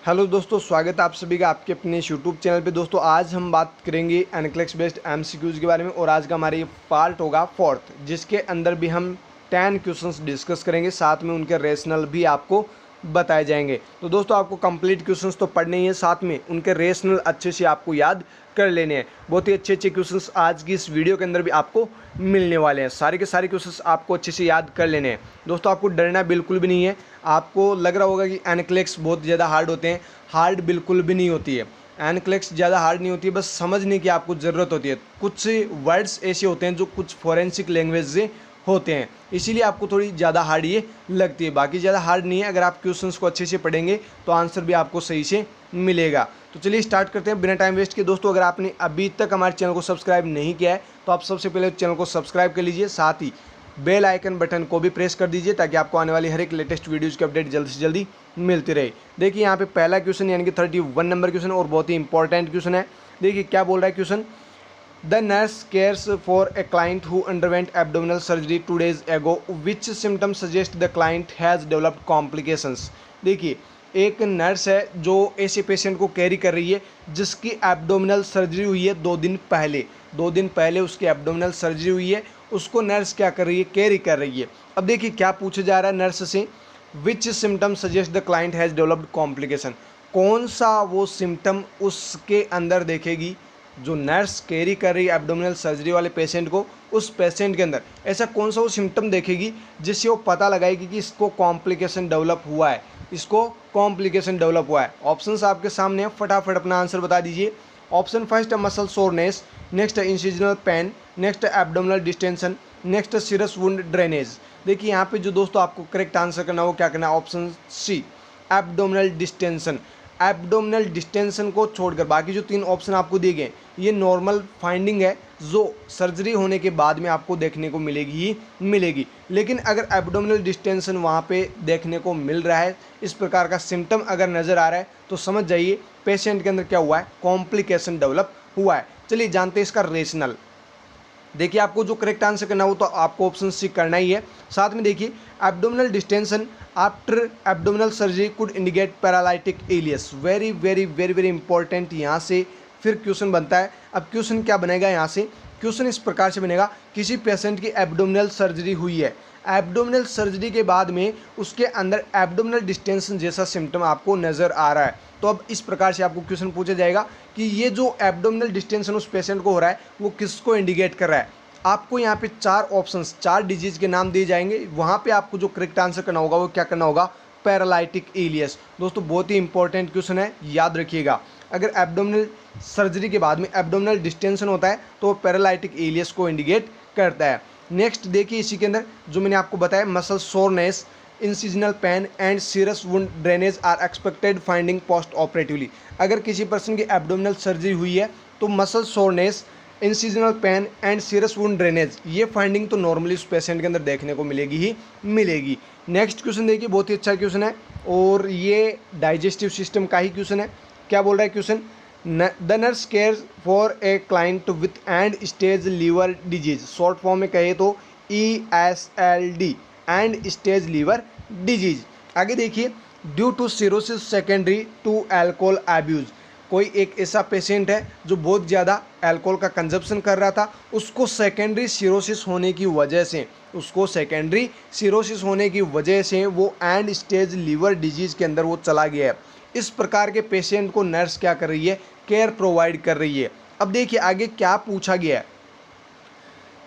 Hello दोस्तों, स्वागत है आप सभी का आपके अपने यूट्यूब चैनल पे। दोस्तों आज हम बात करेंगे एनक्लेक्स बेस्ड एमसीक्यूज़ के बारे में और आज का हमारा ये पार्ट होगा फोर्थ, जिसके अंदर भी हम 10 क्वेश्चंस डिस्कस करेंगे, साथ में उनके रेशनल भी आपको बताए जाएंगे। तो दोस्तों आपको कंप्लीट क्वेश्चंस तो पढ़ने ही है, साथ में उनके रेशनल अच्छे से आपको याद कर लेने हैं। बहुत ही अच्छे अच्छे क्वेश्चंस आज की इस वीडियो के अंदर भी आपको मिलने वाले हैं। सारे के सारे क्वेश्चंस आपको अच्छे से याद कर लेने हैं। दोस्तों आपको डरना बिल्कुल भी नहीं है। आपको लग रहा होगा कि एनक्लेक्स बहुत ज़्यादा हार्ड होते हैं, हार्ड बिल्कुल भी नहीं होती है। एनक्लेक्स ज़्यादा हार्ड नहीं होती है, बस समझने की आपको ज़रूरत होती है। कुछ वर्ड्स ऐसे होते हैं जो कुछ फोरेंसिक लैंग्वेज से होते हैं, इसीलिए आपको थोड़ी ज़्यादा हार्ड ये लगती है। बाकी ज़्यादा हार्ड नहीं है। अगर आप क्वेश्चंस को अच्छे से पढ़ेंगे तो आंसर भी आपको सही से मिलेगा। तो चलिए स्टार्ट करते हैं बिना टाइम वेस्ट के। दोस्तों अगर आपने अभी तक हमारे चैनल को सब्सक्राइब नहीं किया है तो आप सबसे पहले चैनल को सब्सक्राइब कर लीजिए, साथ ही बेल आइकन बटन को भी प्रेस कर दीजिए ताकि आपको आने वाली हर एक लेटेस्ट वीडियोज़ की अपडेट जल्द से जल्दी मिलती रहे। देखिए यहाँ पे पहला क्वेश्चन यानी कि 31 नंबर क्वेश्चन और बहुत ही इंपॉर्टेंट क्वेश्चन है। देखिए क्या बोल रहा है question. The nurse cares for a client who underwent abdominal surgery 2 days ago, which symptom suggest the client has developed complications. देखिए एक नर्स है जो ऐसे पेशेंट को कैरी कर रही है जिसकी एब्डोमिनल सर्जरी हुई है 2 दिन पहले। 2 दिन पहले उसकी एब्डोमिनल सर्जरी हुई है, उसको नर्स क्या कर रही है, कैरी कर रही है। अब देखिए क्या पूछा जा रहा है नर्स से, which symptom suggest the client has developed complication. कौन सा वो सिम्टम उसके अंदर देखेगी जो नर्स कैरी कर रही है एब्डोमिनल सर्जरी वाले पेशेंट को, उस पेशेंट के अंदर ऐसा कौन सा वो सिम्टम देखेगी जिससे वो पता लगाएगी कि इसको कॉम्प्लिकेशन डेवलप हुआ है, इसको कॉम्प्लिकेशन डेवलप हुआ है। ऑप्शंस आपके सामने है, फटाफट अपना आंसर बता दीजिए। ऑप्शन फर्स्ट है मसल सोरनेस, नेक्स्ट है इंसिजनल पेन, नेक्स्ट है एब्डोमिनल डिस्टेंशन, नेक्स्ट है सीरस वुंड ड्रेनेज। देखिए यहाँ पे जो दोस्तों आपको करेक्ट आंसर करना है वो क्या करना है, option C abdominal distension. Abdominal distension को छोड़कर बाकी जो 3 ऑप्शन आपको दिए गए ये नॉर्मल फाइंडिंग है जो सर्जरी होने के बाद में आपको देखने को मिलेगी ही मिलेगी। लेकिन अगर एब्डोमिनल डिस्टेंशन वहाँ पे देखने को मिल रहा है, इस प्रकार का सिम्टम अगर नज़र आ रहा है, तो समझ जाइए पेशेंट के अंदर क्या हुआ है, कॉम्प्लिकेशन डेवलप हुआ है। चलिए जानते हैं इसका रेशनल। देखिए आपको जो करेक्ट आंसर करना हो तो आपको ऑप्शन सी करना ही है। साथ में देखिए abdominal distension after abdominal surgery could indicate paralytic ileus. Very very very very important. यहाँ से फिर क्वेश्चन बनता है। अब क्वेश्चन क्या बनेगा यहाँ से, क्वेश्चन इस प्रकार से बनेगा, किसी पेशेंट की एब्डोमिनल सर्जरी हुई है, एब्डोमिनल सर्जरी के बाद में उसके अंदर एब्डोमिनल डिस्टेंशन जैसा सिम्टम आपको नज़र आ रहा है। तो अब इस प्रकार से आपको क्वेश्चन पूछा जाएगा कि ये जो एब्डोमिनल डिस्टेंशन उस पेशेंट को हो रहा है वो किसको इंडिकेट कर रहा है। आपको यहाँ पे 4 ऑप्शंस, 4 डिजीज के नाम दिए जाएंगे। वहाँ पे आपको जो करेक्ट आंसर करना होगा वो क्या करना होगा, पैरालिटिक इलियस। दोस्तों बहुत ही इंपॉर्टेंट क्वेश्चन है, याद रखिएगा। अगर एब्डोमिनल सर्जरी के बाद में एब्डोमिनल डिस्टेंशन होता है तो वो पैरालिटिक इलियस को इंडिकेट करता है। नेक्स्ट देखिए इसी के अंदर जो मैंने आपको बताया, muscle soreness, incisional pain and serous wound drainage are expected finding post operatively. अगर किसी पर्सन की एब्डोमिनल सर्जरी हुई है तो muscle soreness, incisional pain and serous wound drainage, ये फाइंडिंग तो नॉर्मली उस पेशेंट के अंदर देखने को मिलेगी ही मिलेगी। नेक्स्ट क्वेश्चन देखिए, बहुत ही अच्छा क्वेश्चन है और ये डाइजेस्टिव सिस्टम का ही क्वेश्चन है। क्या बोल रहा है question, the nurse care for a client with end stage liver disease. Short form में कहे तो ESLD, end stage liver disease. आगे देखिए, due to cirrhosis secondary to alcohol abuse. कोई एक ऐसा पेशेंट है जो बहुत ज़्यादा अल्कोहल का कंजप्शन कर रहा था, उसको सेकेंडरी सिरोसिस होने की वजह से, उसको सेकेंडरी सिरोसिस होने की वजह से वो एंड स्टेज लीवर डिजीज़ के अंदर वो चला गया है। इस प्रकार के पेशेंट को नर्स क्या कर रही है, केयर प्रोवाइड कर रही है। अब देखिए आगे क्या पूछा गया है,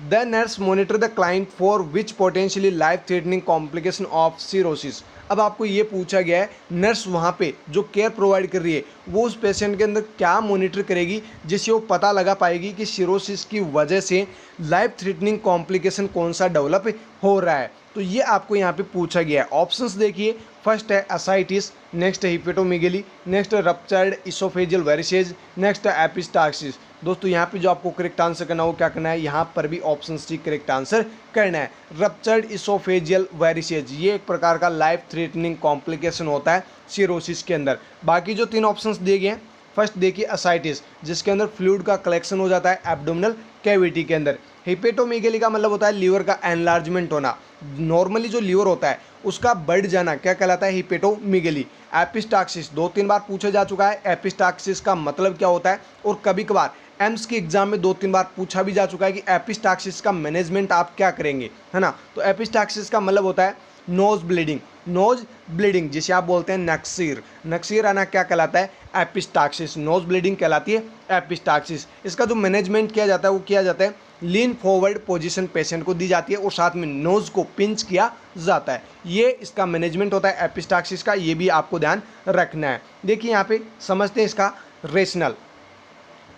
the nurse monitor the client for which potentially life threatening complication of cirrhosis. अब आपको ये पूछा गया है नर्स वहाँ पे जो केयर प्रोवाइड कर रही है वो उस पेशेंट के अंदर क्या मॉनिटर करेगी जिससे वो पता लगा पाएगी कि सिरोसिस की वजह से लाइफ थ्रेटनिंग कॉम्प्लिकेशन कौन सा डेवलप हो रहा है। तो ये आपको यहाँ पे पूछा गया है। ऑप्शंस देखिए, फर्स्ट है असाइटिस, नेक्स्ट है हिपेटोमेगेली, नेक्स्ट है रप्चर्ड इसोफेजियल वेरिसेज, नेक्स्ट है एपिस्टाक्सिस। दोस्तों यहाँ पे जो आपको करेक्ट आंसर करना है वो क्या करना है, यहाँ पर भी ऑप्शन सी करेक्ट आंसर करना है। रप्चर्ड इसोफेजियल वेरिसेज ये एक प्रकार का लाइफ थ्रेटनिंग कॉम्प्लिकेशन होता है सिरोसिस के अंदर। बाकी जो 3 ऑप्शंस दिए गए हैं, फर्स्ट देखिए असाइटिस जिसके अंदर फ्लूइड का कलेक्शन हो जाता है एब्डोमिनल कैविटी के अंदर। हिपेटोमेगेली का मतलब होता है लीवर का एनलार्जमेंट होना। नॉर्मली जो लीवर होता है उसका बढ़ जाना क्या कहलाता है, हिपेटोमीगेली। एपिस्टाक्सिस 2-3 बार पूछा जा चुका है, एपिस्टाक्सिस का मतलब क्या होता है, और कभी कभार एम्स के एग्जाम में 2-3 बार पूछा भी जा चुका है कि एपिस्टाक्सिस का मैनेजमेंट आप क्या करेंगे, है ना। तो एपिस्टाक्सिस का मतलब होता है नोज ब्लीडिंग, नोज ब्लीडिंग जिसे आप बोलते हैं नक्सीर, नक्सीर आना क्या कहलाता है, एपिस्टाक्सिस, नोज ब्लीडिंग कहलाती है एपिस्टाक्सिस। इसका जो मैनेजमेंट किया जाता है वो किया जाता है लीन फॉरवर्ड पोजीशन पेशेंट को दी जाती है और साथ में नोज को पिंच किया जाता है, ये इसका मैनेजमेंट होता है एपिस्टाक्सिस का, ये भी आपको ध्यान रखना है। देखिए यहाँ पे समझते हैं इसका rational.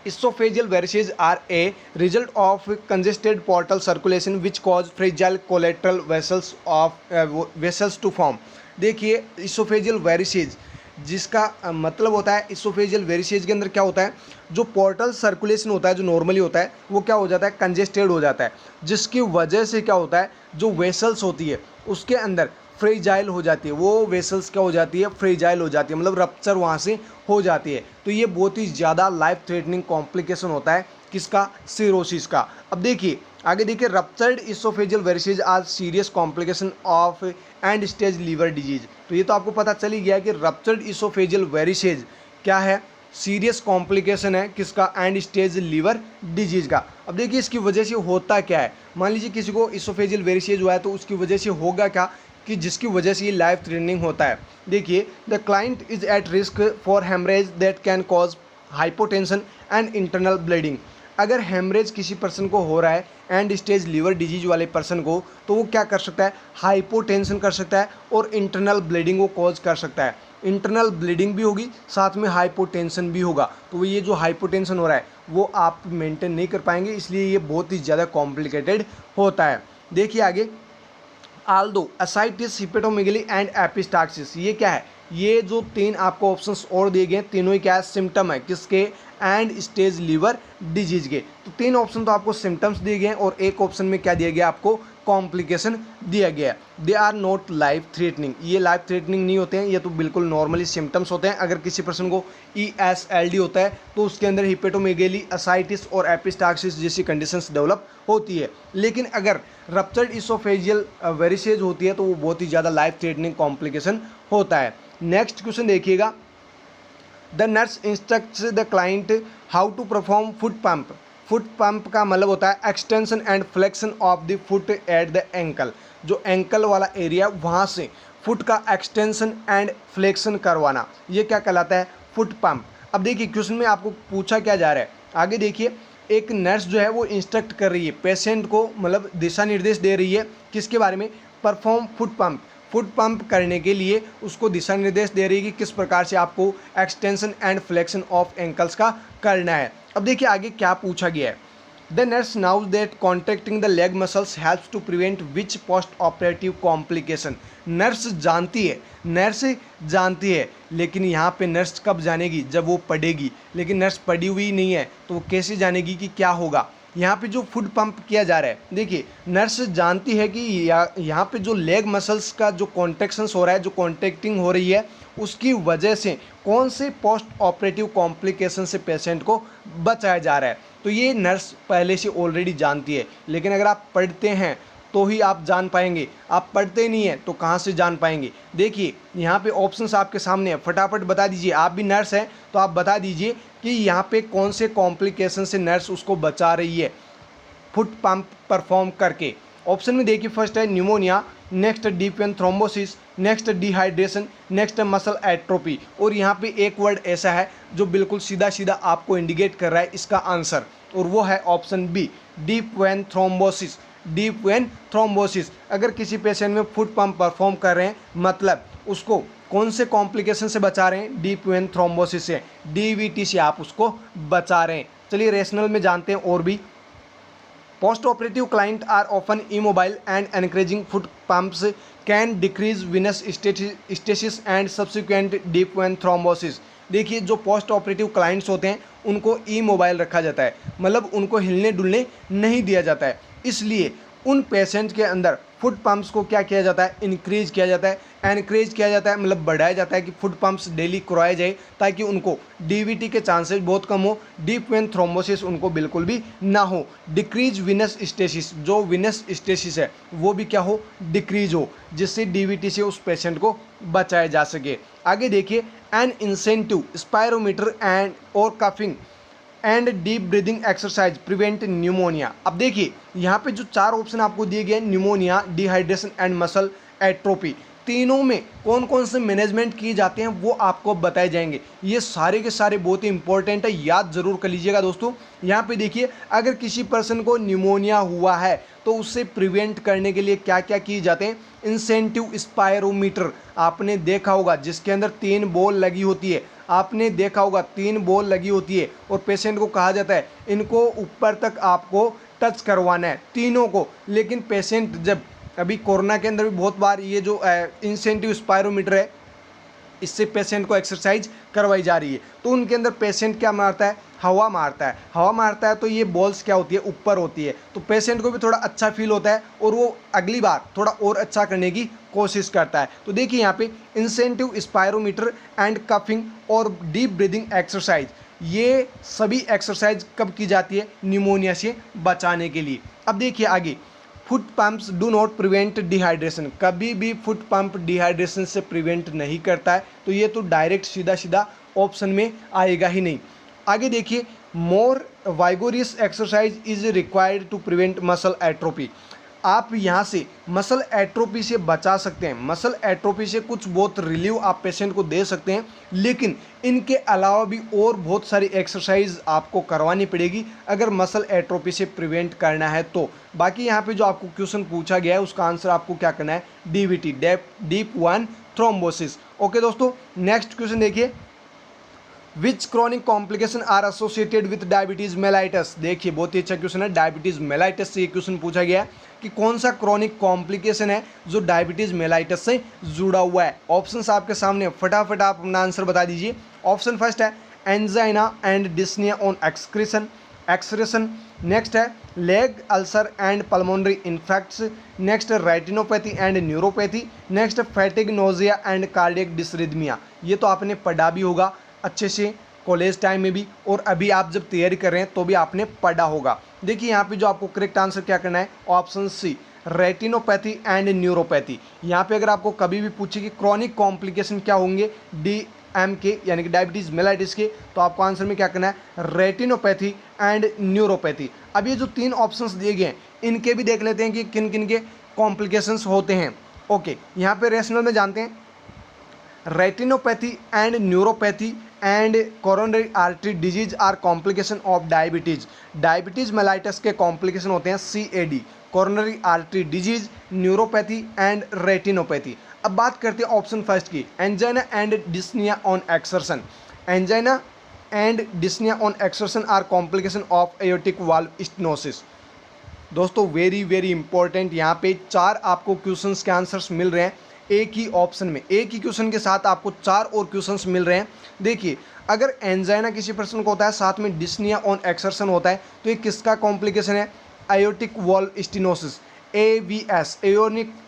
Esophageal varices are a result of congested portal circulation which cause fragile collateral vessels to form। देखिए esophageal varices जिसका मतलब होता है, esophageal varices के अंदर क्या होता है, जो पोर्टल सर्कुलेशन होता है जो नॉर्मली होता है वो क्या हो जाता है, कंजेस्टेड हो जाता है, जिसकी वजह से क्या होता है, जो वेसल्स होती है उसके अंदर फ्रेजाइल हो जाती है, वो वेसल्स क्या हो जाती है, फ्रेजाइल हो जाती है, मतलब रप्चर वहाँ से हो जाती है। तो ये बहुत ही ज़्यादा लाइफ थ्रेटनिंग कॉम्प्लिकेशन होता है किसका, सिरोसिस का। अब देखिए आगे देखिए, ruptured oesophageal varices are serious complication of end stage liver disease. तो ये तो आपको पता चल ही गया कि रप्चर्ड इसोफेजियल वेरिसेज क्या है, सीरियस कॉम्प्लिकेशन है किसका, एंड स्टेज लीवर डिजीज का। अब देखिए इसकी वजह से होता क्या है, मान लीजिए किसी को इसोफेजियल वेरिसेज हुआ है तो उसकी वजह से होगा क्या, कि जिसकी वजह से ये लाइफ थ्रेटनिंग होता है। देखिए the client is at risk for haemorrhage that can cause hypotension and internal bleeding. अगर हेमरेज किसी पर्सन को हो रहा है एंड स्टेज लीवर डिजीज वाले पर्सन को, तो वो क्या कर सकता है, हाइपोटेंशन कर सकता है और इंटरनल ब्लीडिंग को कॉज कर सकता है। इंटरनल ब्लीडिंग भी होगी, साथ में हाइपोटेंशन भी होगा। तो ये जो हाइपोटेंशन हो रहा है वो आप मेंटेन नहीं कर पाएंगे, इसलिए ये बहुत ही ज़्यादा कॉम्प्लिकेटेड होता है। देखिए आगे, आल्दो असाइटिस, हिपेटोमेगली एंड एपिस्टाक्सिस, ये क्या है, ये जो 3 आपको ऑप्शंस और दिए गए तीनों ही क्या है, सिम्टम है किसके, एंड स्टेज लीवर डिजीज के। तो 3 ऑप्शन तो आपको सिम्टम्स दिए गए हैं और एक ऑप्शन में क्या दिया गया आपको, कॉम्प्लिकेशन दिया गया है। They are not life threatening, ये लाइफ थ्रेटनिंग नहीं होते हैं, ये तो बिल्कुल नॉर्मली सिम्टम्स होते हैं। अगर किसी पर्सन को ESLD होता है तो उसके अंदर हिपेटोमेगेली, असाइटिस और एपिस्टाक्सिस जैसी कंडीशंस डेवलप होती है। लेकिन अगर रप्चर्ड इसोफेजियल वेरिसेज होती है तो वो बहुत ही ज़्यादा लाइफ थ्रेटनिंग कॉम्प्लिकेशन होता है। नेक्स्ट क्वेश्चन देखिएगा, the nurse instructs the client how to perform foot pump. Foot pump का मतलब होता है extension and flexion of the foot at the ankle, जो एंकल वाला एरिया वहाँ से फुट का एक्सटेंशन एंड फ्लेक्शन करवाना, ये क्या कहलाता है, फुट पंप। अब देखिए क्वेश्चन में आपको पूछा क्या जा रहा है, आगे देखिए, एक नर्स जो है वो इंस्ट्रक्ट कर रही है पेशेंट को, मतलब दिशा निर्देश दे रही है किसके बारे में, perform foot pump. Foot pump करने के लिए उसको दिशा निर्देश दे रही है कि किस प्रकार से आपको extension and flexion of ankles का करना है। अब देखिए आगे क्या पूछा गया है, the nurse knows that contracting the leg muscles helps to prevent which post operative complication. Nurse जानती है, लेकिन यहाँ पे नर्स कब जानेगी, जब वो पढ़ेगी, लेकिन नर्स पढ़ी हुई नहीं है तो वो कैसे जानेगी कि क्या होगा। यहाँ पे जो फुट पंप किया जा रहा है, देखिए नर्स जानती है कि यहाँ पे जो लेग मसल्स का जो कॉन्ट्रैक्शंस हो रहा है, जो कॉन्ट्रैक्टिंग हो रही है, उसकी वजह से कौन से पोस्ट ऑपरेटिव कॉम्प्लिकेशन से पेशेंट को बचाया जा रहा है। तो ये नर्स पहले से ऑलरेडी जानती है, लेकिन अगर आप पढ़ते हैं तो ही आप जान पाएंगे, आप पढ़ते नहीं हैं तो कहाँ से जान पाएंगे। देखिए यहाँ पे ऑप्शंस आपके सामने है, फटाफट बता दीजिए, आप भी नर्स हैं तो आप बता दीजिए कि यहाँ पे कौन से कॉम्प्लिकेशन से नर्स उसको बचा रही है फुट पंप परफॉर्म करके। ऑप्शन में देखिए, फर्स्ट है pneumonia, next deep vein thrombosis, next dehydration, next muscle atrophy. और यहाँ पे एक वर्ड ऐसा है जो बिल्कुल सीधा सीधा आपको इंडिकेट कर रहा है इसका आंसर, और वो है option B, deep vein thrombosis. Deep vein thrombosis, अगर किसी पेशेंट में फुट पंप परफॉर्म कर रहे हैं मतलब उसको कौन से कॉम्प्लिकेशन से बचा रहे हैं, डीप वेन थ्रोम्बोसिस से, DVT से आप उसको बचा रहे हैं। चलिए रेशनल में जानते हैं और भी। Post operative client are often immobile and encouraging foot pumps can decrease venous stasis and subsequent deep vein thrombosis. देखिए जो पोस्ट ऑपरेटिव क्लाइंट्स होते हैं उनको इमोबाइल रखा जाता है, मतलब उनको हिलने डुलने नहीं दिया जाता है, इसलिए उन पेशेंट के अंदर फुट पंप्स को क्या किया जाता है, इंक्रीज किया जाता है एनकरेज किया जाता है, मतलब बढ़ाया जाता है कि फुट पंप्स डेली करवाए जाए ताकि उनको डीवीटी के चांसेस बहुत कम हो, डीप वेन थ्रोम्बोसिस उनको बिल्कुल भी ना हो, डिक्रीज विनस स्टेसिस, जो विनस स्टेसिस है वो भी क्या हो, डिक्रीज हो, जिससे डीवीटी से उस पेशेंट को बचाया जा सके। आगे देखिए, एन इंसेंटिव स्पायरोमीटर एंड और coughing and deep breathing exercise prevent pneumonia. अब देखिए यहाँ पे जो 4 ऑप्शन आपको दिए गए, pneumonia, dehydration and muscle atrophy, तीनों में कौन कौन से मैनेजमेंट किए जाते हैं वो आपको बताए जाएंगे। ये सारे के सारे बहुत ही इंपॉर्टेंट है, याद जरूर कर लीजिएगा दोस्तों। यहाँ पे देखिए, अगर किसी पर्सन को न्यूमोनिया हुआ है तो उससे प्रिवेंट करने के लिए क्या क्या किए जाते हैं। इंसेंटिव स्पायरोमीटर आपने देखा होगा, जिसके अंदर 3 बॉल लगी होती है, आपने देखा होगा 3 बॉल लगी होती है और पेशेंट को कहा जाता है इनको ऊपर तक आपको टच करवाना है, तीनों को। लेकिन पेशेंट जब अभी कोरोना के अंदर भी बहुत बार ये जो इंसेंटिव स्पायरोमीटर है, इससे पेशेंट को एक्सरसाइज करवाई जा रही है, तो उनके अंदर पेशेंट क्या मारता है, हवा मारता है। हवा मारता है तो ये बॉल्स क्या होती है, ऊपर होती है, तो पेशेंट को भी थोड़ा अच्छा फील होता है और वो अगली बार थोड़ा और अच्छा करने की कोशिश करता है। तो देखिए यहाँ पे इंसेंटिव स्पायरोमीटर एंड कफिंग और डीप ब्रीदिंग एक्सरसाइज, ये सभी एक्सरसाइज कब की जाती है, न्यूमोनिया से बचाने के लिए। अब देखिए आगे, foot pumps do not prevent dehydration, कभी भी फुट पंप डिहाइड्रेशन से प्रिवेंट नहीं करता है, तो ये तो डायरेक्ट सीधा सीधा ऑप्शन में आएगा ही नहीं। आगे देखिए, more vigorous exercise is required to prevent muscle atrophy, आप यहाँ से मसल एट्रोपी से बचा सकते हैं, मसल एट्रोपी से कुछ बहुत रिलीव आप पेशेंट को दे सकते हैं, लेकिन इनके अलावा भी और बहुत सारी एक्सरसाइज आपको करवानी पड़ेगी अगर मसल एट्रोपी से प्रिवेंट करना है तो। बाकी यहाँ पे जो आपको क्वेश्चन पूछा गया है उसका आंसर आपको क्या करना है, DVT, deep vein thrombosis. Okay दोस्तों, नेक्स्ट क्वेश्चन देखिए, which chronic complication are associated with diabetes mellitus. देखिए बहुत ही अच्छा क्वेश्चन है, डायबिटीज मेलाइटस से ये क्वेश्चन पूछा गया है कि कौन सा क्रॉनिक कॉम्प्लिकेशन है जो डायबिटीज मेलाइटस से जुड़ा हुआ है। ऑप्शंस आपके सामने, फटाफट आप अपना आंसर बता दीजिए। ऑप्शन फर्स्ट है angina and dyspnoea on exertion, next है leg ulcer and pulmonary infarcts, next retinopathy and neuropathy, next fatigue nausea and cardiac dysrhythmia. ये तो आपने पढ़ा भी होगा अच्छे से कॉलेज टाइम में भी, और अभी आप जब तैयारी कर रहे हैं तो भी आपने पढ़ा होगा। देखिए यहाँ पे जो आपको करेक्ट आंसर क्या करना है, option C, retinopathy and neuropathy. यहाँ पे अगर आपको कभी भी पूछे कि क्रॉनिक कॉम्प्लिकेशन क्या होंगे डीएम के, यानी कि डायबिटीज मेलाइटिस के, तो आपको आंसर में क्या करना है, रेटिनोपैथी एंड न्यूरोपैथी। अब ये जो 3 ऑप्शंस दिए गए हैं इनके भी देख लेते हैं कि किन किन के कॉम्प्लिकेशंस होते हैं। ओके, यहाँ पे रेशनल में जानते हैं, retinopathy and neuropathy and coronary artery disease are complication of diabetes. Diabetes mellitus के कॉम्प्लिकेशन होते हैं CAD, coronary artery disease, neuropathy and retinopathy. अब बात करते हैं ऑप्शन फर्स्ट की, angina and dyspnoea on exertion. Angina and dyspnoea on exertion are complication of aortic valve stenosis. दोस्तों very very important, यहाँ पे 4 आपको क्वेश्चंस के आंसर्स मिल रहे हैं एक ही ऑप्शन में, एक ही क्वेश्चन के साथ आपको 4 और क्वेश्चंस मिल रहे हैं। देखिए अगर एंजाइना किसी पर्सन को होता है, साथ में डिस्निया ऑन एक्सर्शन होता है, तो ये किसका कॉम्प्लिकेशन है, aortic valve stenosis, AVS,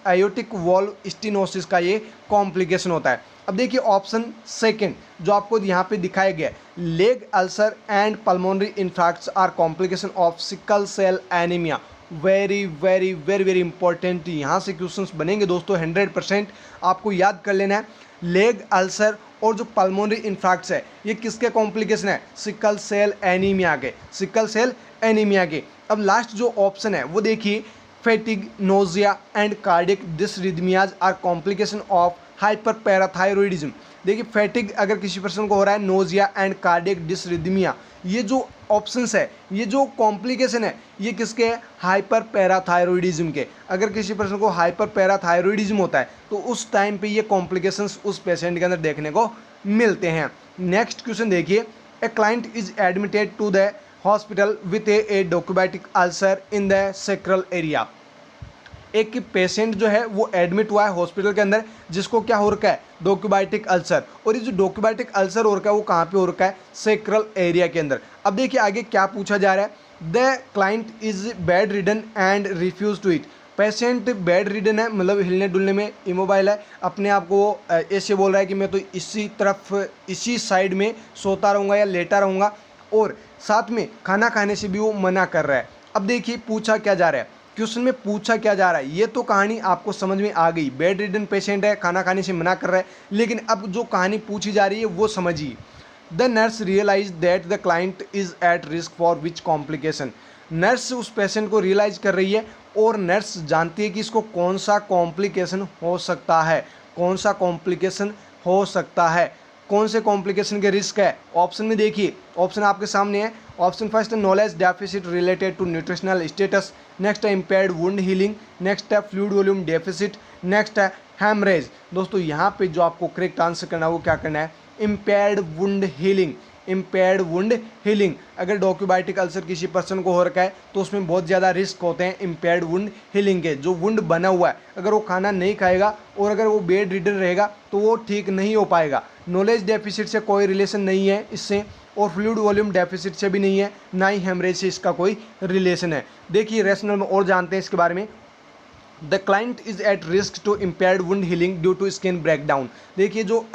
aortic valve stenosis का ये कॉम्प्लिकेशन होता है। अब देखिए ऑप्शन सेकंड जो आपको यहाँ पे दिखाया गया है, leg ulcer and pulmonary infects are complication of sickle cell anaemia. Very very very very important यहाँ से क्वेश्चंस बनेंगे दोस्तों, 100% आपको याद कर लेना है। लेग अल्सर और जो पल्मोनरी इन्फेक्ट्स है ये किसके कॉम्प्लिकेशन है, सिकल सेल एनीमिया के, सिकल सेल एनीमिया के। अब लास्ट जो ऑप्शन है वो देखिए, fatigue nausea and cardiac dysrhythmias are complication of hyperparathyroidism. देखिए फैटिग अगर किसी पर्सन को हो रहा है, नोजिया एंड कार्डियक डिसरिथमिया, ये जो ऑप्शंस है, ये जो कॉम्प्लिकेशन है ये किसके है, हाइपर पैराथायरॉयडिज्म के। अगर किसी पर्सन को हाइपर पैराथायरॉयडिज्म होता है तो उस टाइम पे ये कॉम्प्लिकेशंस उस पेशेंट के अंदर देखने को मिलते हैं। नेक्स्ट क्वेश्चन देखिए, a client is admitted to the hospital with a decubitus ulcer in the sacral area. एक पेशेंट जो है वो एडमिट हुआ है हॉस्पिटल के अंदर जिसको क्या हो रखा है, डोक्यूबाइटिक अल्सर, और ये जो डोक्यूबाइटिक अल्सर हो रखा है वो कहाँ पे हो रखा है, सेक्रल एरिया के अंदर। अब देखिए आगे क्या पूछा जा रहा है, the client is bedridden and refuse to eat. Patient bedridden है, मतलब हिलने डुलने में इमोबाइल है, अपने आप को ऐसे बोल रहा है कि मैं तो इसी तरफ इसी साइड में सोता रहूँगा या लेटा रहूँगा, और साथ में खाना खाने से भी वो मना कर रहा है। अब देखिए पूछा क्या जा रहा है, क्वेश्चन में पूछा क्या जा रहा है, ये तो कहानी आपको समझ में आ गई। बेड रिडन पेशेंट है, खाना खाने से मना कर रहा है, लेकिन अब जो कहानी पूछी जा रही है वो समझिए। The nurse realise that the client is at risk for which complication. Nurse उस पेशेंट को रियलाइज कर रही है और नर्स जानती है कि इसको कौन सा कॉम्प्लिकेशन हो सकता है, कौन सा कॉम्प्लिकेशन हो सकता है, कौन से कॉम्प्लिकेशन के रिस्क है। ऑप्शन में देखिए, ऑप्शन आपके सामने है। ऑप्शन फर्स्ट है knowledge deficit related to nutritional status, next है इम्पेयर्ड वुंड हीलिंग, नेक्स्ट है फ्लूइड वॉल्यूम डेफिसिट, नेक्स्ट है हेमरेज। दोस्तों यहाँ पे जो आपको करेक्ट आंसर करना है वो क्या करना है, impaired wound healing. Impaired wound healing, अगर डॉक्यूबाइटिक अल्सर किसी पर्सन को हो रखा है तो उसमें बहुत ज़्यादा रिस्क होते हैं इम्पेयर्ड वुंड हीलिंग के। जो वुंड बना हुआ है, अगर वो खाना नहीं खाएगा और अगर वो बेड रिडन रहेगा तो वो ठीक नहीं हो पाएगा। नॉलेज डेफिसिट से कोई रिलेशन नहीं है इससे, और फ्लूइड वॉल्यूम डेफिसिट से भी नहीं है, ना ही हेमरेज से इसका कोई रिलेशन है। देखिए रैशनल में और जानते हैं इसके बारे में। The client is at risk to impaired wound healing due to skin breakdown. देखिए जो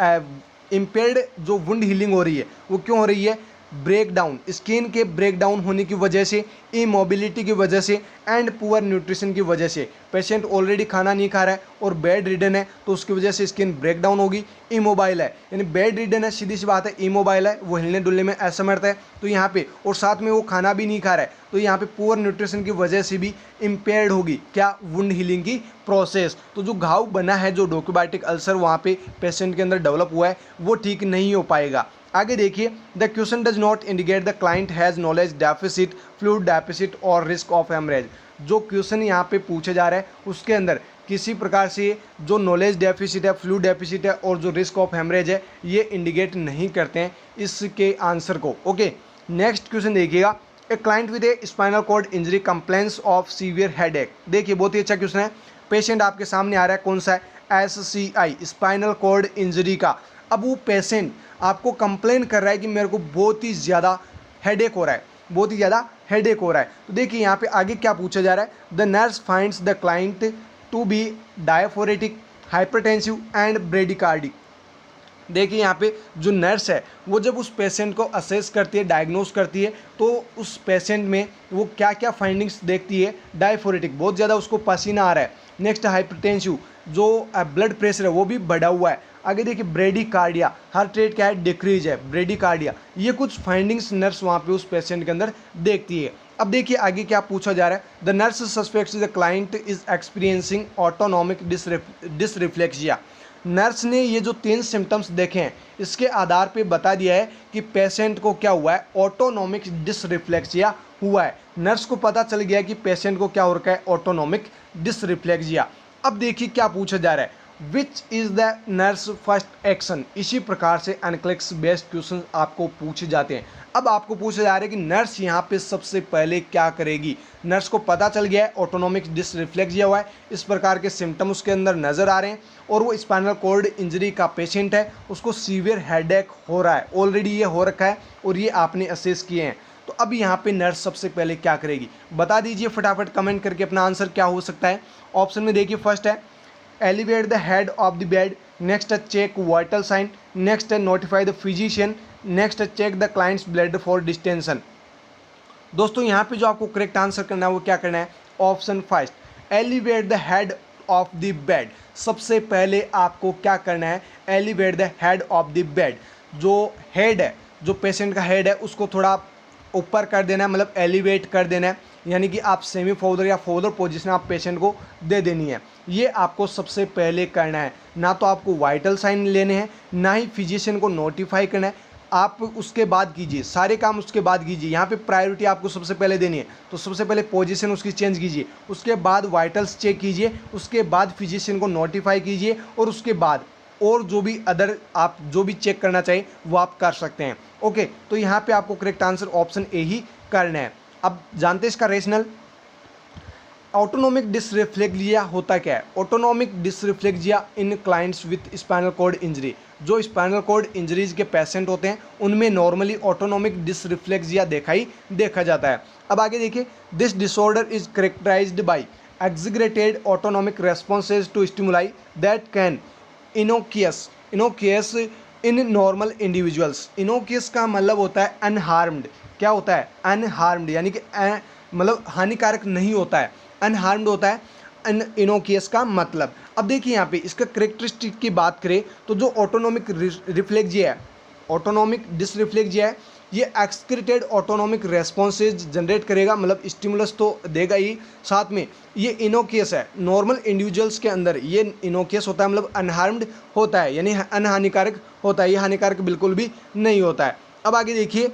इम्पेयर्ड जो वुंड हीलिंग हो रही है वो क्यों हो रही है, ब्रेकडाउन, स्किन के ब्रेकडाउन होने की वजह से, इमोबिलिटी की वजह से एंड पुअर न्यूट्रिशन की वजह से। पेशेंट ऑलरेडी खाना नहीं खा रहा है और बेड रिडन है तो उसकी वजह से स्किन ब्रेकडाउन होगी। इमोबाइल है, यानी बेड रिडन है, सीधी सी बात है, इमोबाइल है, वो हिलने डुलने में असमर्थ है तो यहाँ पे, और साथ में वो खाना भी नहीं खा रहा है तो यहाँ पे पुअर न्यूट्रिशन की वजह से भी इम्पेयर्ड होगी क्या, वुंड हीलिंग की प्रोसेस। तो जो घाव बना है, जो डॉक्यूबाइटिक अल्सर वहाँ पे पेशेंट के अंदर डेवलप हुआ है वो ठीक नहीं हो पाएगा। आगे देखिए, the question does not indicate the client has knowledge deficit, fluid deficit और रिस्क ऑफ हेमरेज। जो क्वेश्चन यहाँ पे पूछा जा रहा है उसके अंदर किसी प्रकार से जो नॉलेज डेफिसिट है, फ्लूइड डेफिसिट है और जो रिस्क ऑफ हेमरेज है ये इंडिकेट नहीं करते हैं इसके आंसर को। ओके, नेक्स्ट क्वेश्चन देखिएगा। A client with a spinal cord injury complains of severe headache. देखिए बहुत ही अच्छा क्वेश्चन है। पेशेंट आपके सामने आ रहा है, कौन सा है, SCI, स्पाइनल कॉर्ड इंजरी का। अब वो पेशेंट आपको कंप्लेन कर रहा है कि मेरे को बहुत ही ज़्यादा हेडेक हो रहा है, बहुत ही ज़्यादा हेडेक हो रहा है। तो देखिए यहाँ पे आगे क्या पूछा जा रहा है, the nurse finds the client to be diaphoretic, hypertensive and bradycardic. देखिए यहाँ पे जो नर्स है वो जब उस पेशेंट को असेस करती है, डायग्नोस करती है, तो उस पेशेंट में वो क्या क्या फाइंडिंग्स देखती है, डायफोरेटिक, बहुत ज़्यादा उसको पसीना आ रहा है। नेक्स्ट हाइपरटेंसिव, जो ब्लड प्रेशर है वो भी बढ़ा हुआ है। आगे देखिए ब्रेडिकार्डिया, हार्ट रेट क्या है, डिक्रीज है, ब्रेडिकार्डिया। ये कुछ फाइंडिंग्स नर्स वहाँ पे उस पेशेंट के अंदर देखती है। अब देखिए आगे क्या पूछा जा रहा है, the nurse suspects the client is experiencing autonomic डिसरिफ्लेक्सिया। Nurse ने ये जो 3 सिम्टम्स देखे हैं इसके आधार पे बता दिया है कि पेशेंट को क्या हुआ है, ऑटोनॉमिक डिसरिफ्लेक्सिया हुआ है। नर्स को पता चल गया कि पेशेंट को क्या हो रखा है, ऑटोनॉमिक डिसरिफ्लेक्सिया। अब देखिए क्या पूछा जा रहा है, which is the nurse first action. इसी प्रकार से एनक्लेक्स बेस्ड क्वेश्चन आपको पूछे जाते हैं। अब आपको पूछा जा रहा है कि नर्स यहाँ पे सबसे पहले क्या करेगी। नर्स को पता चल गया है ऑटोनॉमिक डिसरिफ्लेक्सिया हुआ है, इस प्रकार के सिम्टम उसके अंदर नज़र आ रहे हैं और वो स्पाइनल कॉर्ड इंजरी का पेशेंट है, उसको सीवियर हेडेक हो रहा है, ऑलरेडी ये हो रखा है और ये आपने असेस किए हैं। तो अब यहाँ पे नर्स सबसे पहले क्या करेगी, बता दीजिए फटाफट कमेंट करके अपना आंसर क्या हो सकता है। ऑप्शन में देखिए, फर्स्ट है elevate the head of the bed, next है चेक वाइटल साइन, नेक्स्ट है नोटिफाई द फिजिशियन, नेक्स्ट है check the client's blood for distension. दोस्तों यहाँ पे जो आपको करेक्ट आंसर करना है वो क्या करना है, option first, elevate the head of the bed. सबसे पहले आपको क्या करना है, elevate the head of the bed. जो हेड है, जो पेशेंट का हेड है उसको थोड़ा ऊपर कर देना है, मतलब एलिवेट कर देना है, यानी कि आप सेमी फॉरवर्ड या फॉरवर्ड पोजीशन आप पेशेंट को दे देनी है। ये आपको सबसे पहले करना है। ना तो आपको वाइटल साइन लेने हैं, ना ही फिजिशियन को नोटिफाई करना है, आप उसके बाद कीजिए, सारे काम उसके बाद कीजिए। यहाँ पे प्रायोरिटी आपको सबसे पहले देनी है, तो सबसे पहले पोजीशन उसकी चेंज कीजिए, उसके बाद वाइटल्स चेक कीजिए, उसके बाद फिजिशियन को नोटिफाई कीजिए और उसके बाद और जो भी अदर आप जो भी चेक करना चाहिए वो आप कर सकते हैं। ओके, तो यहाँ पे आपको करेक्ट आंसर ऑप्शन ए ही करना है। अब जानते हैं इसका रेशनल। ऑटोनॉमिक डिसरिफ्लेक्सिया होता क्या है, autonomic dysreflexia in clients with spinal cord injury. जो स्पाइनल कॉर्ड इंजरीज के पेशेंट होते हैं उनमें नॉर्मली ऑटोनॉमिक डिसरिफ्लेक्सिया देखा जाता है। अब आगे देखिए, this disorder is characterised by exaggerated autonomic responses to stimuli that can innocuous in normal individuals. Innocuous का मतलब होता है अनहार्म्ड। क्या होता है? अनहार्म्ड, यानी कि मतलब हानिकारक नहीं होता है, अनहार्म्ड होता है इनोकियस का मतलब। अब देखिए यहाँ पे इसका करेक्टरिस्टिक की बात करें तो जो ऑटोनोमिक रिफ्लेक्सिया है, ऑटोनोमिक डिसरिफ्लेक्सिया है, ये एक्सक्रीटेड ऑटोनोमिक रेस्पॉन्सेज जनरेट करेगा, मतलब स्टिमुलस तो देगा ही, साथ में ये इनोकियस है। नॉर्मल इंडिविजुअल्स के अंदर ये इनोकियस होता है, मतलब अनहार्म्ड होता है, यानी अनहानिकारक होता है, ये हानिकारक बिल्कुल भी नहीं होता है। अब आगे देखिए,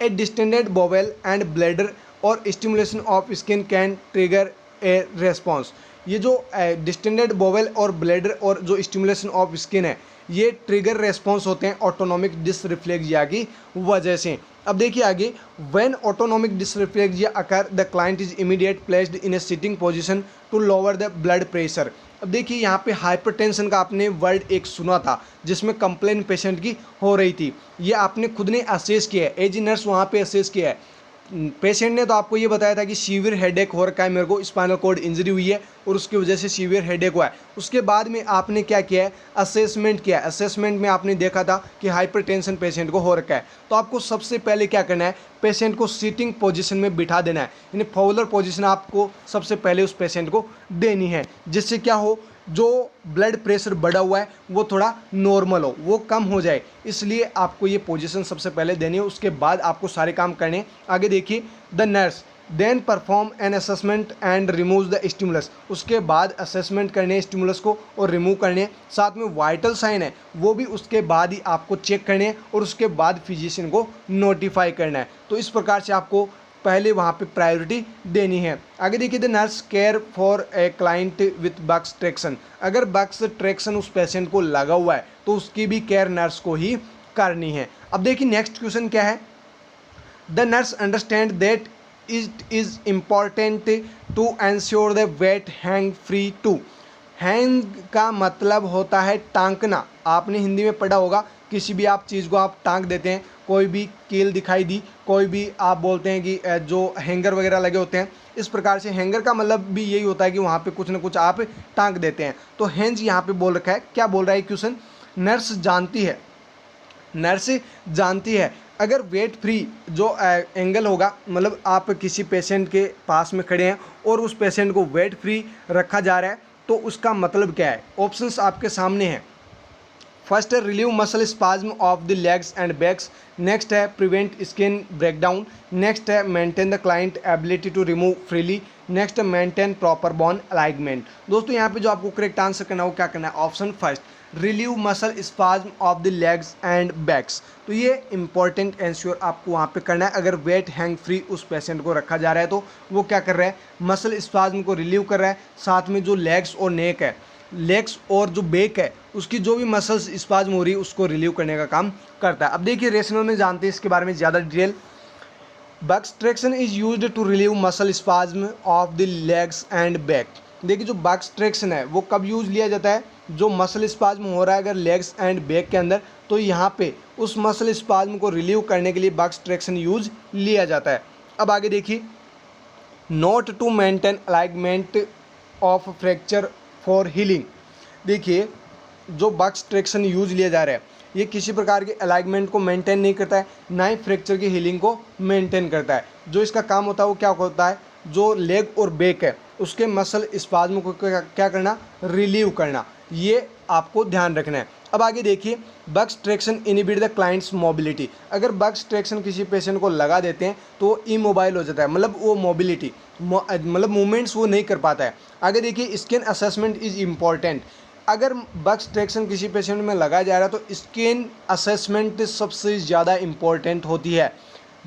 ए डिस्टेंडेड बोवेल एंड ब्लैडर और stimulation of skin can trigger A response. ये जो डिस्टेंडेड बोवेल और ब्लैडर और जो स्टिमुलेशन ऑफ स्किन है, ये ट्रिगर रेस्पॉन्स होते हैं ऑटोनोमिक डिसरिफ्लेक्सिया की वजह से। अब देखिए आगे, when autonomic dysreflexia occur the client is immediate placed in a sitting position to lower the blood pressure. अब देखिए यहाँ पे हाइपरटेंशन का आपने वर्ड एक सुना था जिसमें कंप्लेन पेशेंट की हो रही थी, ये आपने खुद ने असेस किया है, एज नर्स वहाँ पे असेस किया है। पेशेंट ने तो आपको ये बताया था कि सीवियर हेडेक हो रखा है, मेरे को स्पाइनल कॉर्ड इंजरी हुई है और उसकी वजह से सीवियर हेडेक हुआ है। उसके बाद में आपने क्या किया है? असेसमेंट किया है। असेसमेंट में आपने देखा था कि हाइपरटेंशन पेशेंट को हो रखा है, तो आपको सबसे पहले क्या करना है? पेशेंट को सीटिंग पोजीशन में बिठा देना है, यानी फॉलोअर पोजीशन आपको सबसे पहले उस पेशेंट को देनी है, जिससे क्या हो, जो ब्लड प्रेशर बढ़ा हुआ है वो थोड़ा नॉर्मल हो, वो कम हो जाए, इसलिए आपको ये पोजीशन सबसे पहले देनी है। उसके बाद आपको सारे काम करने। आगे देखिए, the nurse then perform an assessment and remove the stimulus. उसके बाद असेसमेंट करने स्टिमुलस को और रिमूव करने, साथ में वाइटल साइन है वो भी उसके बाद ही आपको चेक करने और उसके बाद फिजिशियन को नोटिफाई करना है। तो इस प्रकार से आपको पहले वहाँ पे प्रायोरिटी देनी है। आगे देखिए, the nurse care for a client with Buck's traction. अगर बक्स ट्रैक्शन उस पेशेंट को लगा हुआ है तो उसकी भी केयर नर्स को ही करनी है। अब देखिए नेक्स्ट क्वेश्चन क्या है? The nurse understand that it is important to ensure the weight hang free too. Hang का मतलब होता है टांकना। आपने हिंदी में पढ़ा होगा, किसी भी आप चीज़ को आप टांक देते हैं, कोई भी कील दिखाई दी, कोई भी आप बोलते हैं कि जो हैंगर वगैरह लगे होते हैं, इस प्रकार से हैंगर का मतलब भी यही होता है कि वहाँ पे कुछ ना कुछ आप टांक देते हैं। तो हैंज यहाँ पे बोल रखा है। क्या बोल रहा है क्वेश्चन? नर्स जानती है, नर्स जानती है अगर वेट फ्री जो एंगल होगा, मतलब आप किसी पेशेंट के पास में खड़े हैं और उस पेशेंट को वेट फ्री रखा जा रहा है, तो उसका मतलब क्या है? ऑप्शंस आपके सामने हैं। फर्स्ट है relieve muscle spasm of the legs and backs, next है प्रिवेंट स्किन ब्रेकडाउन, नेक्स्ट है maintain the client ability to remove freely, next है मेंटेन प्रॉपर बोन अलाइनमेंट। दोस्तों यहाँ पे जो आपको करेक्ट आंसर करना है वो क्या करना है? Option first, relieve muscle spasm of the legs and backs. तो ये इंपॉर्टेंट एंश्योर आपको वहाँ पे करना है। अगर वेट हैंग फ्री उस पेशेंट को रखा जा रहा है तो वो क्या कर रहा है? मसल स्पाज्म को रिलीव कर रहा है, साथ में जो लेग्स और नेक है, लेग्स और जो बेक है उसकी जो भी मसल्स स्पाज्म हो रही है उसको रिलीव करने का काम करता है। अब देखिए रेशनल में जानते हैं इसके बारे में ज़्यादा detail. Buck's traction is used to relieve muscle spasm of the legs and back. देखिए जो बक्स ट्रैक्शन है वो कब यूज लिया जाता है? जो मसल स्पाज्म हो रहा है अगर लेग्स एंड बैक के अंदर, तो यहाँ पे उस मसल स्पाज्म को रिलीव करने के लिए बक्स ट्रैक्शन यूज लिया जाता है। अब आगे देखिए, not to maintain alignment of fracture for healing. देखिए जो बक्स ट्रैक्शन यूज लिया जा रहा है ये किसी प्रकार के अलाइनमेंट को मेंटेन नहीं करता है, ना ही फ्रैक्चर की हीलिंग को मेंटेन करता है। जो इसका काम होता है वो क्या होता है? जो लेग और बैक है उसके मसल स्पाज्म को क्या करना? रिलीव करना। ये आपको ध्यान रखना है। अब आगे देखिए, Buck's traction inhibit the client's mobility. अगर बक्स ट्रैक्शन किसी पेशेंट को लगा देते हैं तो इमोबाइल हो जाता है, मतलब वो मोबिलिटी मतलब मूवमेंट्स वो नहीं कर पाता है। आगे देखिए, स्किन असेसमेंट इज इम्पॉर्टेंट। अगर बक्स ट्रैक्शन किसी पेशेंट में लगाया जा रहा है तो स्किन असेसमेंट सबसे ज़्यादा इम्पॉर्टेंट होती है।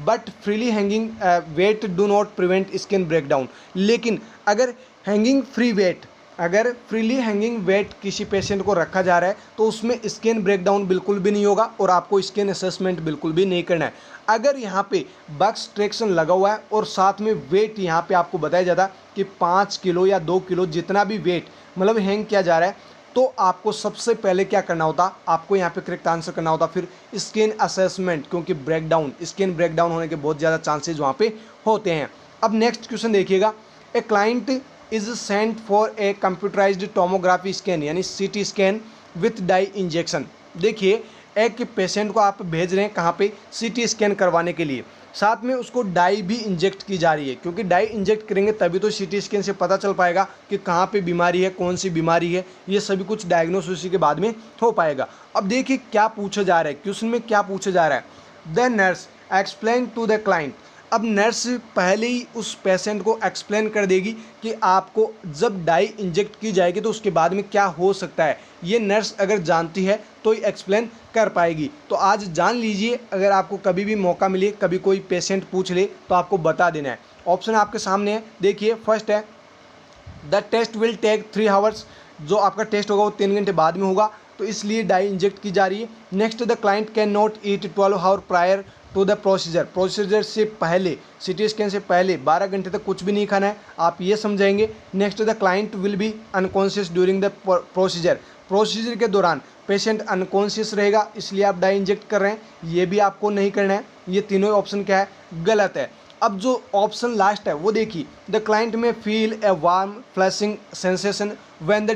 But freely hanging weight do not prevent skin breakdown. लेकिन अगर हैंगिंग फ्री वेट, अगर फ्रीली हैंगिंग वेट किसी पेशेंट को रखा जा रहा है तो उसमें स्किन ब्रेकडाउन बिल्कुल भी नहीं होगा और आपको स्किन असेसमेंट बिल्कुल भी नहीं करना है। अगर यहाँ पे बक्स ट्रैक्शन लगा हुआ है और साथ में वेट यहाँ पे आपको बताया जाता कि 5 किलो या 2 किलो जितना भी वेट मतलब हैंग किया जा रहा है, तो आपको सबसे पहले क्या करना होता? आपको यहाँ पे करेक्ट आंसर करना होता फिर स्किन असेसमेंट, क्योंकि स्किन ब्रेकडाउन होने के बहुत ज़्यादा चांसेज वहाँ पे होते हैं। अब नेक्स्ट क्वेश्चन देखिएगा, a client is sent for a computerised tomography scan यानी CT scan with die injection. देखिए एक पेशेंट को आप भेज रहे हैं कहाँ पे, सीटी स्कैन करवाने के लिए, साथ में उसको डाई भी इंजेक्ट की जा रही है, क्योंकि डाई इंजेक्ट करेंगे तभी तो सीटी स्कैन से पता चल पाएगा कि कहाँ पे बीमारी है, कौन सी बीमारी है, ये सभी कुछ डायग्नोस उसी के बाद में हो पाएगा। अब देखिए क्या पूछा जा रहा है, क्वेश्चन में क्या पूछा जा रहा है, the nurse explain to the client. अब नर्स पहले ही उस पेशेंट को एक्सप्लेन कर देगी कि आपको जब डाई इंजेक्ट की जाएगी तो उसके बाद में क्या हो सकता है। ये नर्स अगर जानती है तो ही एक्सप्लेन कर पाएगी। तो आज जान लीजिए, अगर आपको कभी भी मौका मिले, कभी कोई पेशेंट पूछ ले तो आपको बता देना है। ऑप्शन आपके सामने है, देखिए फर्स्ट है the test will take 3 hours, जो आपका टेस्ट होगा वो 3 घंटे बाद में होगा, तो इसलिए डाई इंजेक्ट की जा रही है। Next the client can not eat 12 hour prior to the procedure से पहले, सिटी स्कैन से पहले 12 घंटे तक कुछ भी नहीं खाना है, आप ये समझाएंगे। Next the client will be unconscious during the procedure के दौरान पेशेंट अनकॉन्शियस रहेगा, इसलिए आप डाई इंजेक्ट कर रहे हैं, ये भी आपको नहीं करना है। ये तीनों ऑप्शन क्या है, गलत है। अब जो ऑप्शन लास्ट है वो देखिए, the client may feel a warm flashing sensation when the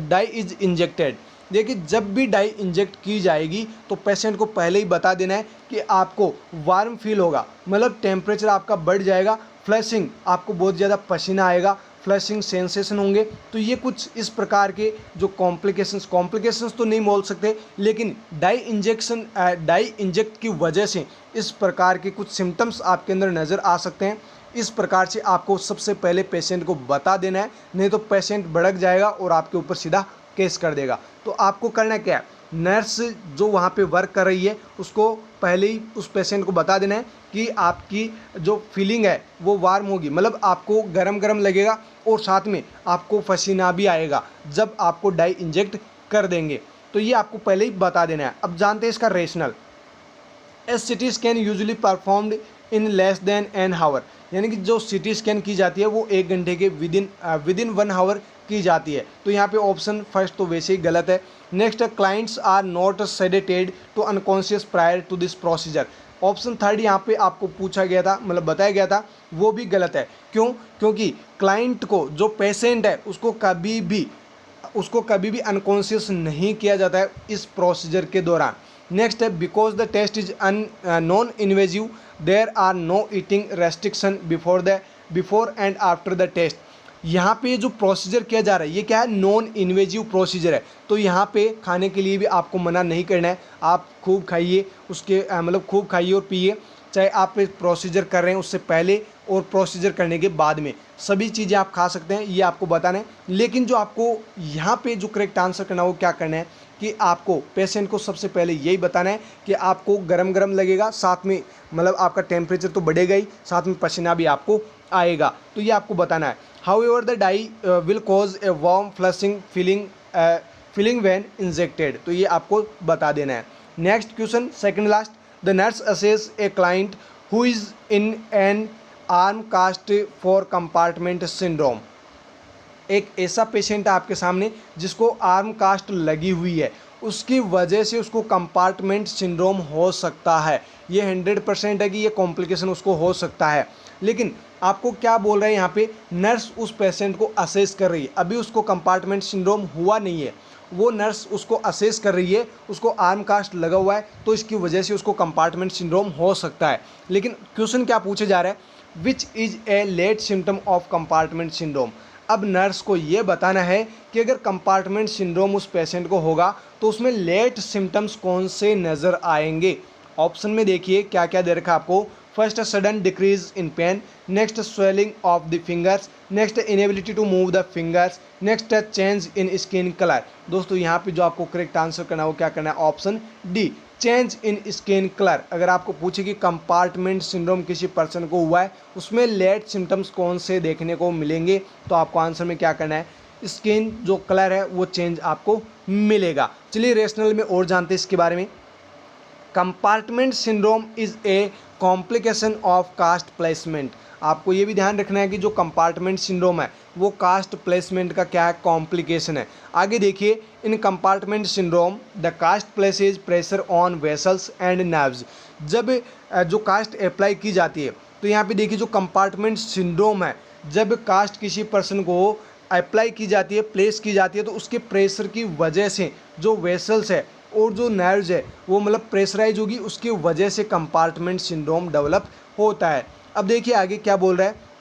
dye is injected. देखिए जब भी डाई इंजेक्ट की जाएगी तो पेशेंट को पहले ही बता देना है कि आपको वार्म फील होगा, मतलब टेम्परेचर आपका बढ़ जाएगा, फ्लैशिंग आपको बहुत ज़्यादा पसीना आएगा, फ्लैशिंग सेंसेशन होंगे। तो ये कुछ इस प्रकार के जो कॉम्प्लिकेशंस तो नहीं बोल सकते, लेकिन डाई इंजेक्ट की वजह से इस प्रकार के कुछ सिम्टम्स आपके अंदर नज़र आ सकते हैं। इस प्रकार से आपको सबसे पहले पेशेंट को बता देना है, नहीं तो पेशेंट भड़क जाएगा और आपके ऊपर सीधा केस कर देगा। तो आपको करना क्या है, नर्स जो वहाँ पे वर्क कर रही है उसको पहले ही उस पेशेंट को बता देना है कि आपकी जो फीलिंग है वो वार्म होगी, मतलब आपको गरम गरम लगेगा और साथ में आपको पसीना भी आएगा जब आपको डाई इंजेक्ट कर देंगे। तो ये आपको पहले ही बता देना है। अब जानते हैं इसका rational. A CT scan usually performed in less than an hour, यानी कि जो सिटी स्कैन की जाती है वो 1 घंटे के विदिन 1 आवर की जाती है। तो यहाँ पे ऑप्शन फर्स्ट तो वैसे ही गलत है। Next, clients are not sedated to unconscious prior to this procedure. Option third यहाँ पे आपको पूछा गया था, मतलब बताया गया था, वो भी गलत है। क्यों? क्योंकि क्लाइंट को, जो पेशेंट है उसको कभी भी अनकॉन्शियस नहीं किया जाता है इस प्रोसीजर के दौरान। नेक्स्ट है, because the test is non invasive there are no eating restriction before and after the test. यहाँ पे जो प्रोसीजर किया जा रहा है ये क्या है, नॉन इन्वेजिव प्रोसीजर है। तो यहाँ पे खाने के लिए भी आपको मना नहीं करना है, आप खूब खाइए, मतलब खूब खाइए और पिए, चाहे आप प्रोसीजर कर रहे हैं उससे पहले और प्रोसीजर करने के बाद में, सभी चीज़ें आप खा सकते हैं, ये आपको बताना है। लेकिन जो आपको यहाँ पे जो करेक्ट आंसर करना है वो क्या करना है कि आपको पेशेंट को सबसे पहले यही बताना है कि आपको गरम गरम लगेगा, साथ में मतलब आपका टेम्परेचर तो बढ़ेगा ही, साथ में पसीना भी आपको आएगा, तो ये आपको बताना है। However the dye will cause a warm flushing feeling when injected, तो ये आपको बता देना है। Next question, second last, the nurse assess a client who is in an arm cast for compartment syndrome. एक ऐसा पेशेंट है आपके सामने जिसको आर्म कास्ट लगी हुई है, उसकी वजह से उसको कंपार्टमेंट सिंड्रोम हो सकता है। ये 100% है कि ये कॉम्प्लिकेशन उसको हो सकता है। लेकिन आपको क्या बोल रहे हैं यहाँ पे, नर्स उस पेशेंट को असेस कर रही है, अभी उसको कंपार्टमेंट सिंड्रोम हुआ नहीं है, वो नर्स उसको असेस कर रही है, उसको आर्म कास्ट लगा हुआ है, तो इसकी वजह से उसको कंपार्टमेंट सिंड्रोम हो सकता है। लेकिन क्वेश्चन क्या पूछे जा रहा है, which is a late symptom of compartment syndrome. अब नर्स को ये बताना है कि अगर कंपार्टमेंट सिंड्रोम उस पेशेंट को होगा तो उसमें लेट सिम्टम्स कौन से नज़र आएंगे। ऑप्शन में देखिए क्या क्या दे रखा है आपको। First, sudden decrease in pain, next swelling of the fingers, next inability to move the fingers, next change in skin colour. दोस्तों यहाँ पे जो आपको करेक्ट आंसर करना है वो क्या करना है, option D, change in skin colour. अगर आपको पूछे कि कंपार्टमेंट सिंड्रोम किसी पर्सन को हुआ है, उसमें लेट सिम्टम्स कौन से देखने को मिलेंगे, तो आपको आंसर में क्या करना है, स्किन जो कलर है वो चेंज आपको मिलेगा। चलिए रेशनल में और जानते हैं इसके बारे में। Compartment syndrome is a complication of cast placement. आपको ये भी ध्यान रखना है कि जो कंपार्टमेंट सिंड्रोम है वो कास्ट प्लेसमेंट का क्या है, कॉम्प्लिकेशन है। आगे देखिए, in compartment syndrome the cast places pressure on vessels and nerves. जब जो कास्ट अप्लाई की जाती है तो यहाँ पे देखिए जो कंपार्टमेंट सिंड्रोम है जब कास्ट किसी पर्सन को अप्लाई की जाती है, प्लेस की जाती है, तो उसके प्रेशर की वजह से जो वेसल्स है और जो नर्व्स है वो मतलब प्रेशराइज होगी, उसकी वजह से कंपार्टमेंट सिंड्रोम डेवलप होता है। अब देखिए आगे क्या बोल रहा है,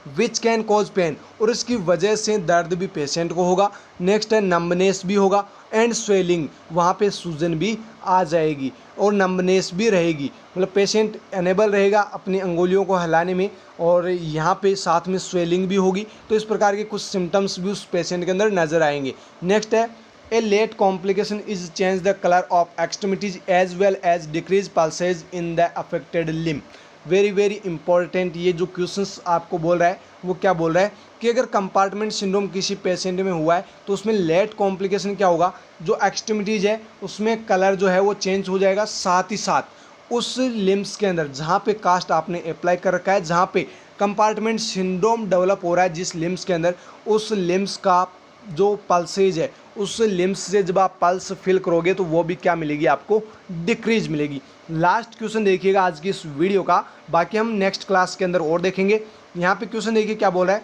विच कैन कॉज पेन, और इसकी वजह से दर्द भी पेशेंट को होगा। नेक्स्ट है नंबनेस भी होगा एंड स्वेलिंग, वहाँ पे सूजन भी आ जाएगी और नंबनेस भी रहेगी, मतलब पेशेंट अनेबल रहेगा अपनी अंगुलियों को हिलाने में, और यहाँ पे साथ में स्वेलिंग भी होगी। तो इस प्रकार के कुछ सिम्टम्स भी उस पेशेंट के अंदर नजर आएंगे। नेक्स्ट है a late complication is change the colour of extremities as well as decrease pulses in the affected limb. Very very important ये जो क्वेश्चंस आपको बोल रहा है वो क्या बोल रहा है कि अगर कंपार्टमेंट सिंड्रोम किसी पेशेंट में हुआ है तो उसमें लेट कॉम्प्लिकेशन क्या होगा, जो एक्सट्रीमिटीज है उसमें कलर जो है वो चेंज हो जाएगा, साथ ही साथ उस लिम्स के अंदर जहाँ पे कास्ट आपने अप्लाई कर रखा है, जहाँ पे कंपार्टमेंट सिंड्रोम डेवलप हो रहा है जिस लिम्स के अंदर, उस लिम्स का जो पल्सेज है, उस लिम्स से जब आप पल्स फिल करोगे तो वो भी क्या मिलेगी आपको, डिक्रीज मिलेगी। लास्ट क्वेश्चन देखिएगा आज की इस वीडियो का, बाकी हम नेक्स्ट क्लास के अंदर और देखेंगे। यहाँ पे क्वेश्चन देखिए क्या बोल रहा है,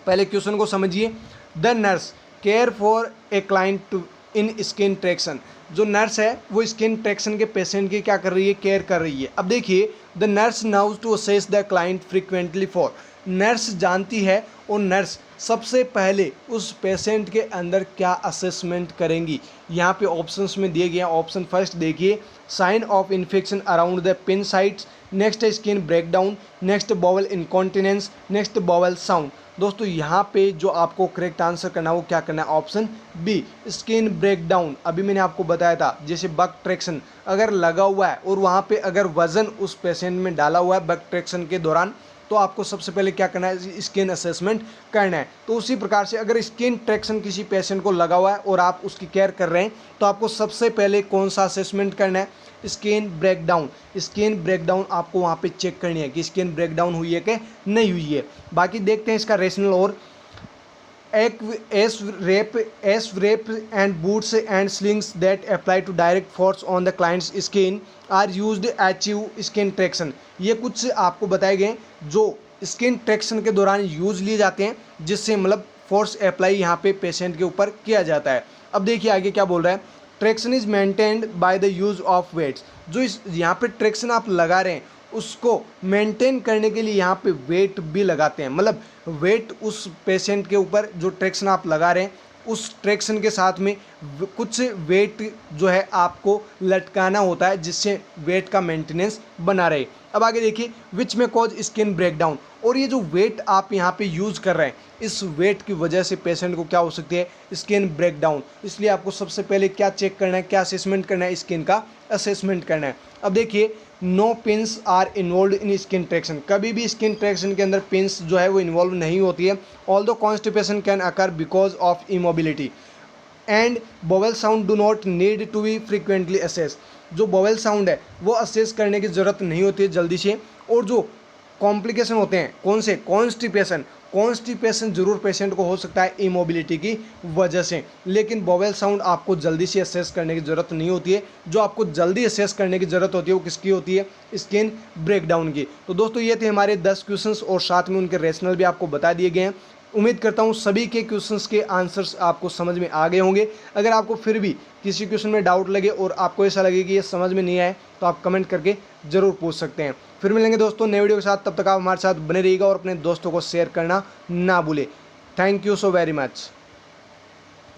पहले क्वेश्चन को समझिए। The nurse care for a client in skin traction, जो नर्स है वो स्किन ट्रैक्शन के पेशेंट की क्या कर रही है, केयर कर रही है। अब देखिए the nurse knows to assess the client frequently for, nurse जानती है और नर्स सबसे पहले उस पेशेंट के अंदर क्या असेसमेंट करेंगी। यहाँ पे ऑप्शंस में दिए गए हैं। ऑप्शन फर्स्ट देखिए, sign of infection around the pin sites, next है skin breakdown, next bowel incontinence, next bowel sound. दोस्तों यहाँ पे जो आपको करेक्ट आंसर करना है वो क्या करना है, ऑप्शन बी स्किन ब्रेकडाउन। अभी मैंने आपको बताया था जैसे बग ट्रैक्शन अगर लगा हुआ है और वहाँ पे अगर वजन उस पेशेंट में डाला हुआ है बग ट्रैक्शन के दौरान, तो आपको सबसे पहले क्या करना है, स्किन असेसमेंट करना है। तो उसी प्रकार से अगर स्किन ट्रैक्शन किसी पेशेंट को लगा हुआ है और आप उसकी केयर कर रहे हैं तो आपको सबसे पहले कौन सा असेसमेंट करना है, स्किन ब्रेकडाउन। स्किन ब्रेकडाउन आपको वहाँ पे चेक करनी है कि स्किन ब्रेकडाउन हुई है कि नहीं हुई है। बाकी देखते हैं इसका रेशनल। और Ace wrap and boots and slings that apply to direct force on the client's skin are used achieve skin traction. ये कुछ आपको बताए गए जो स्किन ट्रैक्शन के दौरान यूज लिए जाते हैं, जिससे मतलब फोर्स अप्लाई यहाँ पे पेशेंट के ऊपर किया जाता है। अब देखिए आगे क्या बोल रहा है, traction is maintained by the use of weights, जो इस यहाँ पे ट्रैक्शन आप लगा रहे हैं उसको मेंटेन करने के लिए यहाँ पे वेट भी लगाते हैं। मतलब वेट उस पेशेंट के ऊपर जो ट्रैक्शन आप लगा रहे हैं उस ट्रैक्शन के साथ में कुछ वेट जो है आपको लटकाना होता है, जिससे वेट का मेंटेनेंस बना रहे। अब आगे देखिए, विच में कॉज स्किन ब्रेकडाउन, और ये जो वेट आप यहाँ पे यूज़ कर रहे हैं इस वेट की वजह से पेशेंट को क्या हो सकती है, स्किन ब्रेकडाउन। इसलिए आपको सबसे पहले क्या चेक करना है, क्या असेसमेंट करना है, स्किन का असेसमेंट करना है। अब देखिए, no pins are involve in skin traction, कभी भी स्किन ट्रैक्शन के अंदर पिंस जो है वो इन्वॉल्व नहीं होती है। Although constipation can occur because of immobility and bowel sound do not need to be frequently assess, जो बॉवल साउंड है वो असेस करने की ज़रूरत नहीं होती है जल्दी से। और जो कॉम्प्लिकेशन होते हैं कौन से, कॉन्स्टिपेशन, कॉन्स्टिपेशन जरूर पेशेंट को हो सकता है इमोबिलिटी की वजह से, लेकिन बॉवेल साउंड आपको जल्दी से असेस करने की ज़रूरत नहीं होती है। जो आपको जल्दी असेस करने की ज़रूरत होती है वो किसकी होती है, स्किन ब्रेकडाउन की। तो दोस्तों ये थे हमारे 10 क्वेश्चंस और साथ में उनके रेशनल भी आपको बता दिए गए हैं। उम्मीद करता हूँ सभी के क्वेश्चंस के आंसर्स आपको समझ में आ गए होंगे। अगर आपको फिर भी किसी क्वेश्चन में डाउट लगे और आपको ऐसा लगे कि ये समझ में नहीं आए तो आप कमेंट करके ज़रूर पूछ सकते हैं। फिर मिलेंगे दोस्तों नए वीडियो के साथ, तब तक आप हमारे साथ बने रहिएगा और अपने दोस्तों को शेयर करना ना भूलें। Thank you so very much.